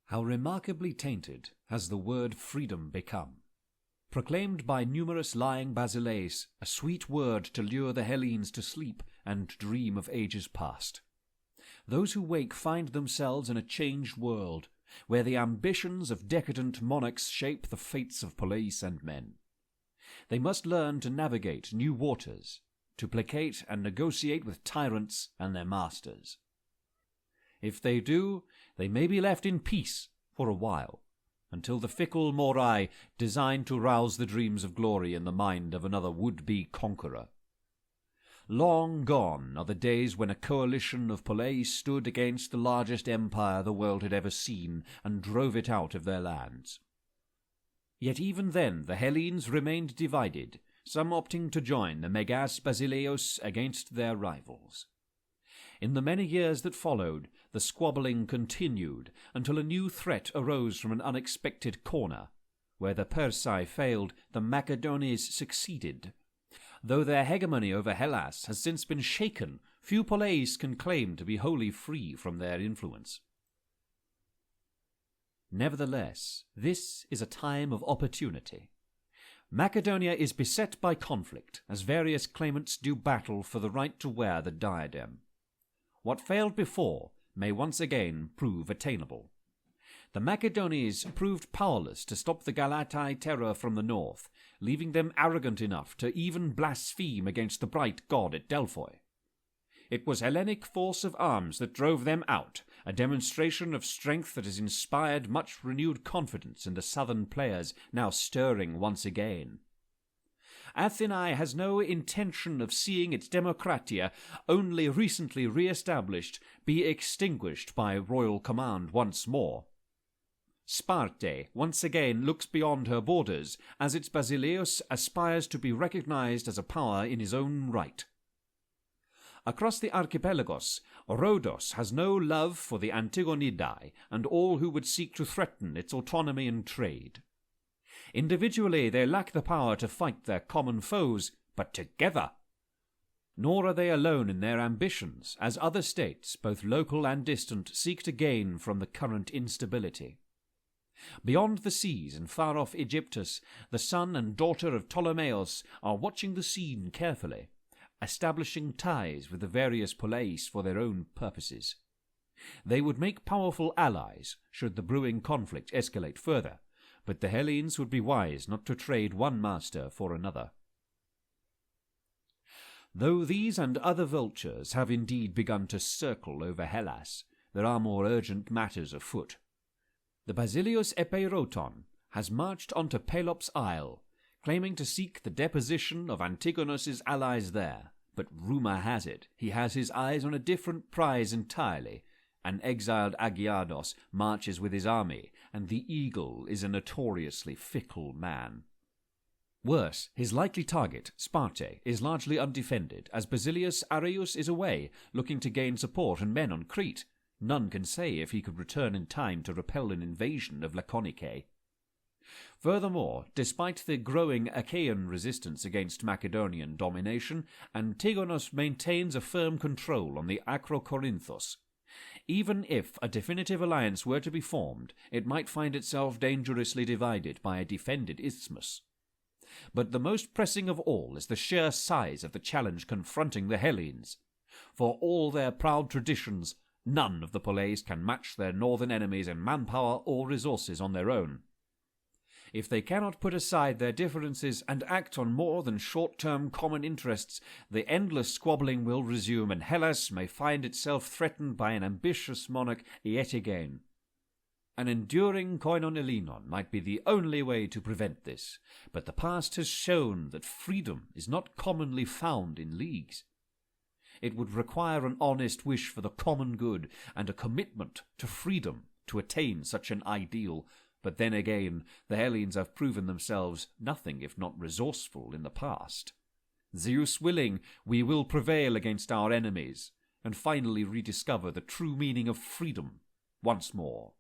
How remarkably tainted has the word freedom become. Proclaimed by numerous lying basileis, a sweet word to lure the Hellenes to sleep and dream of ages past. Those who wake find themselves in a changed world, where the ambitions of decadent monarchs shape the fates of police and men. They must learn to navigate new waters, to placate and negotiate with tyrants and their masters. If they do, they may be left in peace for a while, until the fickle Morai design to rouse the dreams of glory in the mind of another would-be conqueror. Long gone are the days when a coalition of police stood against the largest empire the world had ever seen and drove it out of their lands. Yet even then the Hellenes remained divided, some opting to join the Megas Basileus against their rivals. In the many years that followed, the squabbling continued until a new threat arose from an unexpected corner. Where the Persai failed, the Macedones succeeded. Though their hegemony over Hellas has since been shaken, few police can claim to be wholly free from their influence. Nevertheless, this is a time of opportunity. Macedonia is beset by conflict, as various claimants do battle for the right to wear the diadem. What failed before may once again prove attainable. The Macedones proved powerless to stop the Galatai terror from the north, leaving them arrogant enough to even blaspheme against the bright god at Delphi. It was Hellenic force of arms that drove them out, a demonstration of strength that has inspired much renewed confidence in the southern players, now stirring once again. Athenae has no intention of seeing its democratia, only recently re-established, be extinguished by royal command once more. Sparte once again looks beyond her borders, as its Basileus aspires to be recognized as a power in his own right. Across the archipelagos, Rhodos has no love for the Antigonidae and all who would seek to threaten its autonomy and trade. Individually they lack the power to fight their common foes, but together. Nor are they alone in their ambitions, as other states, both local and distant, seek to gain from the current instability. Beyond the seas and far off Aegyptus, the son and daughter of Ptolemaeus are watching the scene carefully, establishing ties with the various police for their own purposes. They would make powerful allies should the brewing conflict escalate further, but the Hellenes would be wise not to trade one master for another. Though these and other vultures have indeed begun to circle over Hellas, there are more urgent matters afoot. The Basilius Epeiroton has marched onto Pelops' Isle, claiming to seek the deposition of Antigonus's allies there, but rumour has it he has his eyes on a different prize entirely. An exiled Agiados marches with his army, and the eagle is a notoriously fickle man. Worse, his likely target, Sparte, is largely undefended, as Basilius Areus is away, looking to gain support and men on Crete. None can say if he could return in time to repel an invasion of Laconicae. Furthermore, despite the growing Achaean resistance against Macedonian domination, Antigonus maintains a firm control on the Acrocorinthos. Even if a definitive alliance were to be formed, it might find itself dangerously divided by a defended isthmus. But the most pressing of all is the sheer size of the challenge confronting the Hellenes. For all their proud traditions, none of the Poleis can match their northern enemies in manpower or resources on their own. If they cannot put aside their differences and act on more than short-term common interests, the endless squabbling will resume, and Hellas may find itself threatened by an ambitious monarch yet again. An enduring Koinon Hellenon might be the only way to prevent this, but the past has shown that freedom is not commonly found in leagues. It would require an honest wish for the common good and a commitment to freedom to attain such an ideal. But then again, the Hellenes have proven themselves nothing if not resourceful in the past. Zeus willing, we will prevail against our enemies, and finally rediscover the true meaning of freedom once more.